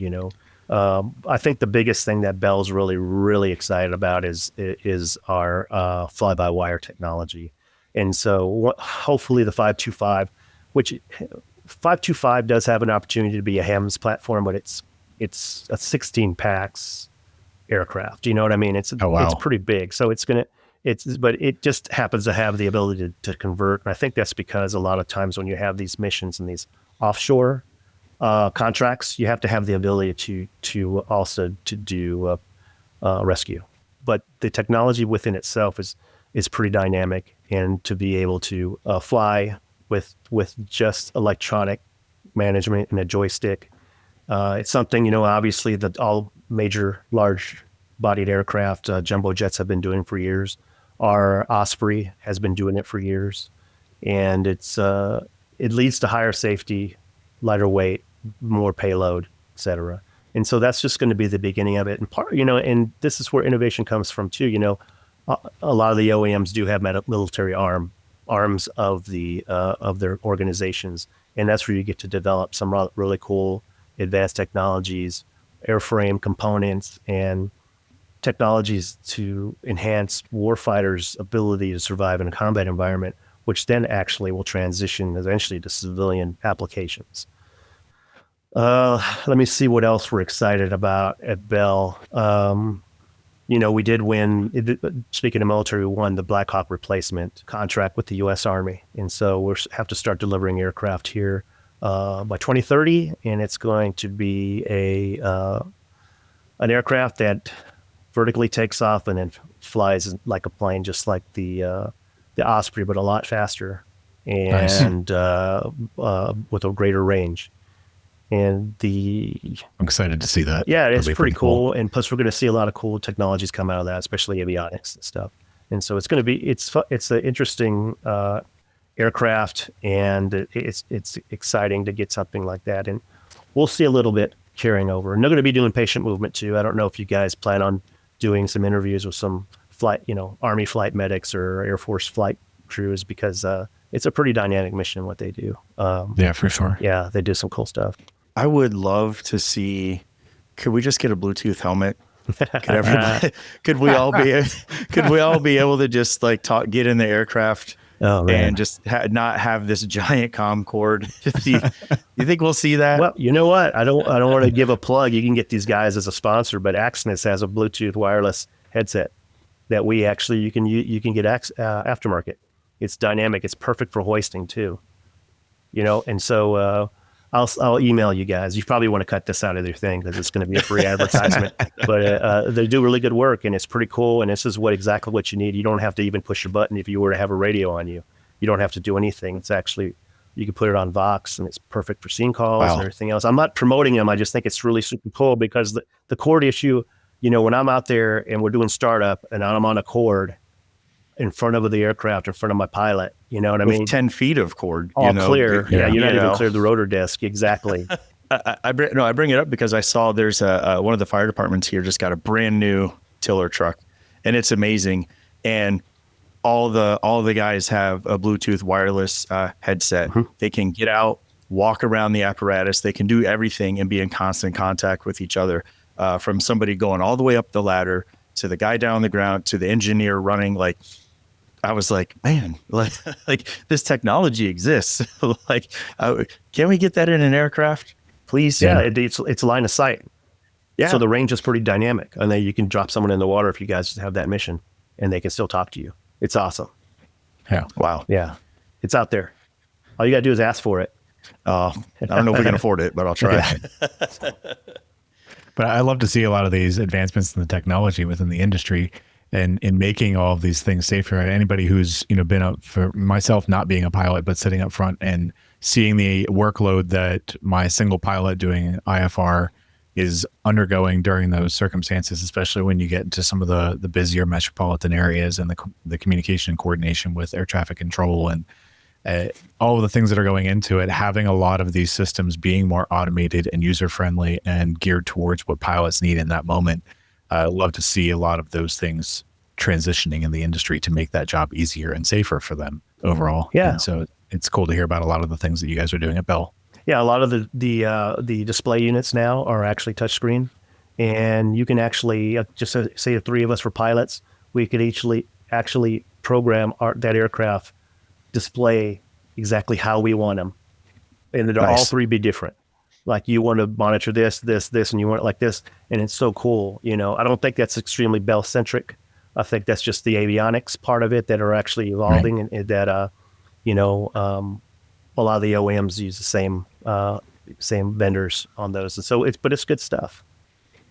I think the biggest thing that Bell's really, really excited about is our fly-by-wire technology, and so hopefully the 525, which 525 does have an opportunity to be a HEMS platform, but it's a 16 packs aircraft. You know what I mean? It's pretty big, so but it just happens to have the ability to convert. And I think that's because a lot of times when you have these missions and these offshore contracts, you have to have the ability to also do rescue. But the technology within itself is pretty dynamic, and to be able to fly with just electronic management and a joystick It's something, obviously that all major large bodied aircraft, jumbo jets have been doing for years. Our Osprey has been doing it for years. And it leads to higher safety, lighter weight, more payload, et cetera. And so that's just going to be the beginning of it. And and this is where innovation comes from too. A lot of the OEMs do have military arms of their organizations, and that's where you get to develop some really cool advanced technologies, airframe components, and technologies to enhance warfighters' ability to survive in a combat environment, which then actually will transition eventually to civilian applications. Let me see what else we're excited about at Bell. We did win, speaking of military, we won the Black Hawk replacement contract with the U.S. Army. And so we'll have to start delivering aircraft here by 2030. And it's going to be an aircraft that vertically takes off and then flies like a plane, just like the Osprey, but a lot faster and with a greater range. And I'm excited to see that. Yeah, it's pretty cool. And plus, we're going to see a lot of cool technologies come out of that, especially avionics and stuff. And so it's going to be it's an interesting aircraft, and it's exciting to get something like that. And we'll see a little bit carrying over. And they're going to be doing patient movement too. I don't know if you guys plan on doing some interviews with some flight, Army flight medics or Air Force flight crews, because it's a pretty dynamic mission what they do. Yeah, for sure. Yeah, they do some cool stuff. I would love to see. Could we just get a Bluetooth helmet? Could we all be able to just like get in the aircraft and just not have this giant comm cord? You think we'll see that? Well, you know what? I don't want to give a plug. You can get these guys as a sponsor, but Axnis has a Bluetooth wireless headset that you can get aftermarket. It's dynamic. It's perfect for hoisting too. And so I'll email you guys. You probably want to cut this out of your thing because it's going to be a free advertisement. But they do really good work, and it's pretty cool. And this is exactly what you need. You don't have to even push a button if you were to have a radio on you. You don't have to do anything. It's actually, you can put it on Vox, and it's perfect for scene calls and everything else. I'm not promoting them. I just think it's really super cool because the cord issue, when I'm out there and we're doing startup and I'm on a cord in front of the aircraft, in front of my pilot, you know what I mean? 10 feet of cord. All clear. Yeah, you're not even clear the rotor disc. Exactly. I bring it up because I saw there's one of the fire departments here just got a brand new tiller truck, and it's amazing. And all the guys have a Bluetooth wireless headset. Mm-hmm. They can get out, walk around the apparatus. They can do everything and be in constant contact with each other, from somebody going all the way up the ladder to the guy down on the ground to the engineer running. Like, I was like, man, like this technology exists. Can we get that in an aircraft, please? Yeah, it's line of sight. Yeah. So the range is pretty dynamic, and then you can drop someone in the water if you guys have that mission, and they can still talk to you. It's awesome. Yeah. Wow. Yeah. It's out there. All you got to do is ask for it. I don't know if we can afford it, but I'll try. Yeah. But I love to see a lot of these advancements in the technology within the industry and in making all of these things safer. Anybody who's been up, for myself not being a pilot but sitting up front and seeing the workload that my single pilot doing IFR is undergoing during those circumstances, especially when you get into some of the busier metropolitan areas and the communication and coordination with air traffic control and all of the things that are going into it, having a lot of these systems being more automated and user-friendly and geared towards what pilots need in that moment. I love to see a lot of those things transitioning in the industry to make that job easier and safer for them overall. Yeah. And so it's cool to hear about a lot of the things that you guys are doing at Bell. Yeah, a lot of the display units now are actually touchscreen, and you can actually just say the three of us were pilots, we could actually program that aircraft display exactly how we want them, and it'll all three be different. Like, you want to monitor this, and you want it like this, and it's so cool. I don't think that's extremely Bell centric. I think that's just the avionics part of it that are actually evolving, right. And that a lot of the OEMs use the same vendors on those, and so it's good stuff.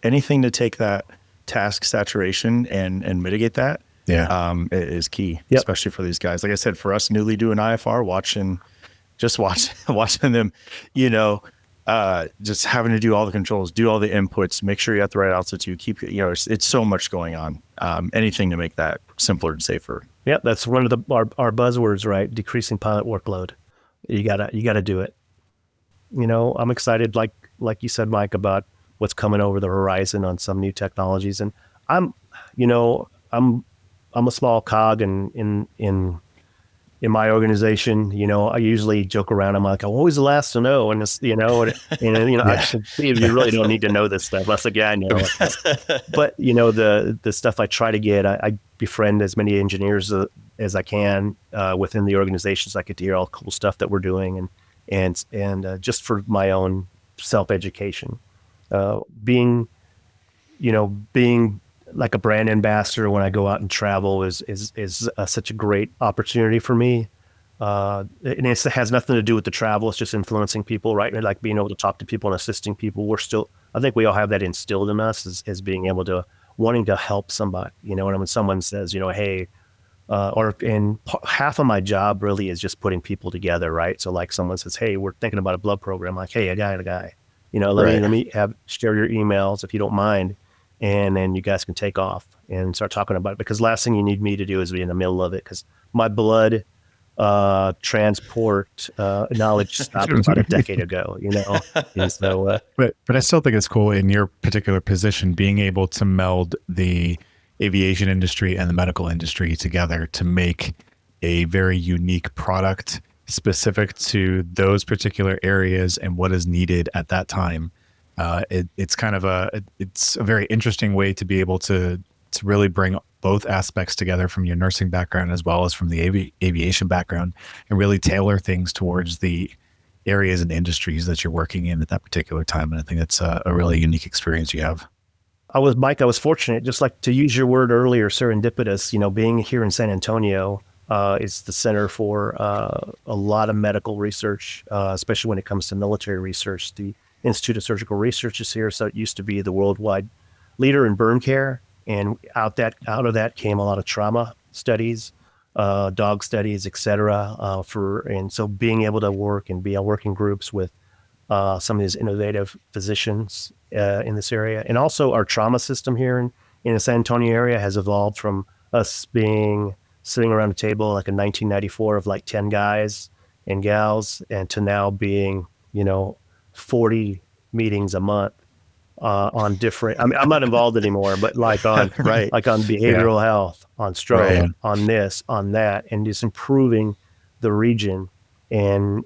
Anything to take that task saturation and mitigate that, is key, especially for these guys. Like I said, for us newly doing IFR, watching them, just having to do all the controls, do all the inputs, make sure you have the right altitude, keep, it's so much going on. Anything to make that simpler and safer. Yep, that's one of our buzzwords, right? Decreasing pilot workload. You gotta do it. I'm excited, like you said, Mike, about what's coming over the horizon on some new technologies. And I'm a small cog in my organization. I usually joke around. I'm like, I'm always the last to know. And it's, I should see if you really don't need to know this stuff. I was like, yeah, I know. But the stuff I try to get, I befriend as many engineers as I can within the organizations. I get to hear all the cool stuff that we're doing, and just for my own self-education, being like a brand ambassador when I go out and travel is such a great opportunity for me. And it has nothing to do with the travel. It's just influencing people, right? And like being able to talk to people and assisting people. I think we all have that instilled in us as being able to, wanting to help somebody, and when someone says, hey, half of my job really is just putting people together, right? So like someone says, hey, we're thinking about a blood program. Like, hey, I got a guy, let me share your emails if you don't mind. And then you guys can take off and start talking about it, because last thing you need me to do is be in the middle of it, because my blood transport knowledge stopped about a decade ago, And so, but I still think it's cool in your particular position, being able to meld the aviation industry and the medical industry together to make a very unique product specific to those particular areas and what is needed at that time. It's a very interesting way to be able to really bring both aspects together from your nursing background as well as from the aviation background, and really tailor things towards the areas and industries that you're working in at that particular time. And I think it's a really unique experience you have. I was fortunate, just like to use your word earlier, serendipitous, being here in San Antonio. It's the center for a lot of medical research, especially when it comes to military research. The Institute of Surgical Research is here, so it used to be the worldwide leader in burn care, and out of that came a lot of trauma studies, dog studies, etc. And so being able to work and be on working groups with some of these innovative physicians in this area, and also our trauma system here in the San Antonio area has evolved from us being sitting around a table like in 1994 of like 10 guys and gals, and to now being 40 meetings a month on different. I mean, I'm not involved anymore, but like on like on behavioral health, on stroke, on this, on that, and just improving the region and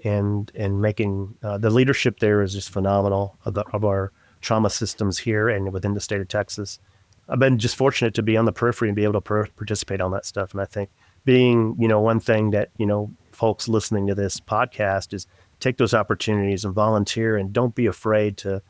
making the leadership there is just phenomenal of our trauma systems here and within the state of Texas. I've been just fortunate to be on the periphery and be able to participate on that stuff. And I think being, one thing that, folks listening to this podcast is take those opportunities and volunteer, and don't be afraid to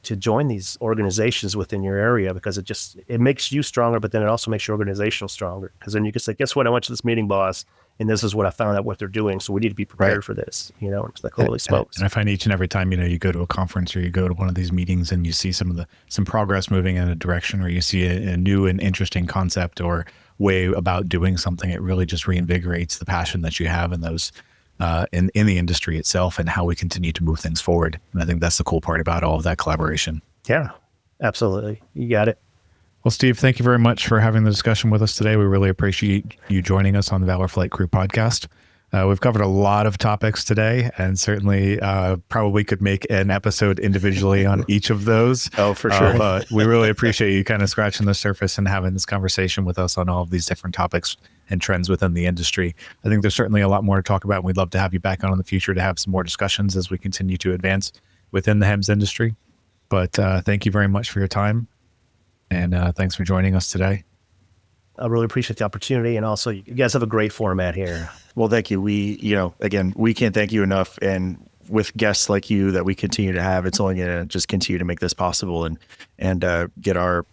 join these organizations within your area, because it makes you stronger, but then it also makes your organization stronger. Because then you can say, guess what? I went to this meeting, boss, and this is what I found out what they're doing. So we need to be prepared for this, it's like, holy smokes. And I find each and every time, you go to a conference or you go to one of these meetings and you see some progress moving in a direction, or you see a new and interesting concept or way about doing something, it really just reinvigorates the passion that you have in those in the industry itself and how we continue to move things forward. And I think that's the cool part about all of that collaboration. Yeah, absolutely. You got it. Well, Steve, thank you very much for having the discussion with us today. We really appreciate you joining us on the Valor Flight Crew podcast. We've covered a lot of topics today, and certainly probably could make an episode individually on each of those. Oh, for sure. But we really appreciate you kind of scratching the surface and having this conversation with us on all of these different topics and trends within the industry. I think there's certainly a lot more to talk about, and we'd love to have you back on in the future to have some more discussions as we continue to advance within the HEMS industry. But thank you very much for your time, and thanks for joining us today. I really appreciate the opportunity, and also you guys have a great format here. Well, thank you. We, again, we can't thank you enough. And with guests like you that we continue to have, it's only going to just continue to make this possible and get our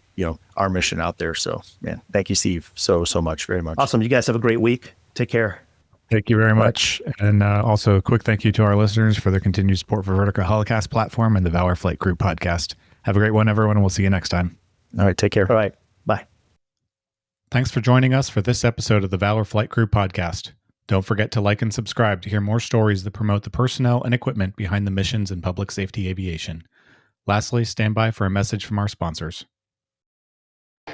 mission out there. So, man, thank you, Steve, so much, very much. Awesome. You guys have a great week. Take care. Thank you very much. And also a quick thank you to our listeners for their continued support for Vertical Helicast platform and the Valor Flight Crew podcast. Have a great one, everyone, and we'll see you next time. All right. Take care. All right. Bye. Thanks for joining us for this episode of the Valor Flight Crew podcast. Don't forget to like and subscribe to hear more stories that promote the personnel and equipment behind the missions in public safety aviation. Lastly, stand by for a message from our sponsors.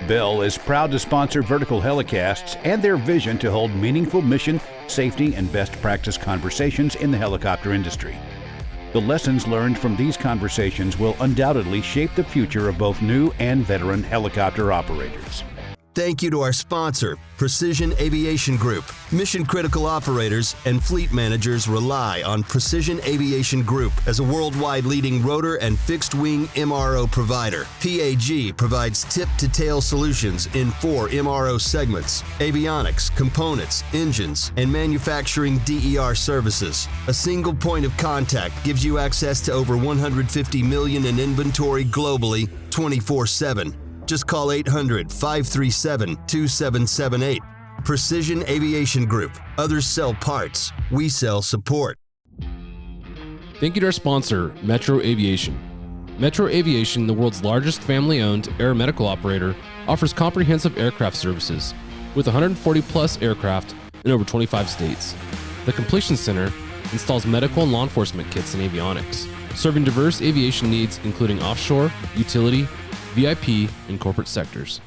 Bell is proud to sponsor Vertical Helicasts and their vision to hold meaningful mission, safety, and best practice conversations in the helicopter industry. The lessons learned from these conversations will undoubtedly shape the future of both new and veteran helicopter operators. Thank you to our sponsor, Precision Aviation Group. Mission-critical operators and fleet managers rely on Precision Aviation Group as a worldwide leading rotor and fixed-wing MRO provider. PAG provides tip-to-tail solutions in 4 MRO segments: avionics, components, engines, and manufacturing DER services. A single point of contact gives you access to over 150 million in inventory globally, 24/7. Just call 800-537-2778. Precision Aviation Group. Others sell parts. We sell support. Thank you to our sponsor, Metro Aviation. Metro Aviation, the world's largest family-owned aeromedical operator, offers comprehensive aircraft services with 140-plus aircraft in over 25 states. The Completion Center installs medical and law enforcement kits and avionics, serving diverse aviation needs including offshore, utility, VIP, and corporate sectors.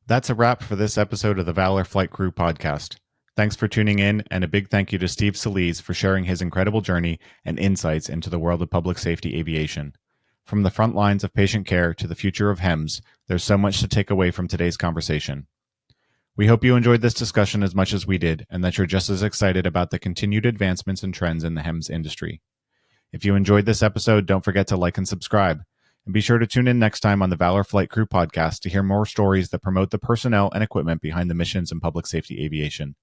That's a wrap for this episode of the Valor Flight Crew podcast. Thanks for tuning in, and a big thank you to Steve Soliz for sharing his incredible journey and insights into the world of public safety aviation. From the front lines of patient care to the future of HEMS, there's so much to take away from today's conversation. We hope you enjoyed this discussion as much as we did, and that you're just as excited about the continued advancements and trends in the HEMS industry. If you enjoyed this episode, don't forget to like and subscribe. And be sure to tune in next time on the Valor Flight Crew podcast to hear more stories that promote the personnel and equipment behind the missions in public safety aviation.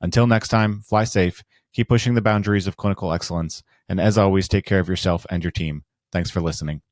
Until next time, fly safe, keep pushing the boundaries of clinical excellence, and as always, take care of yourself and your team. Thanks for listening.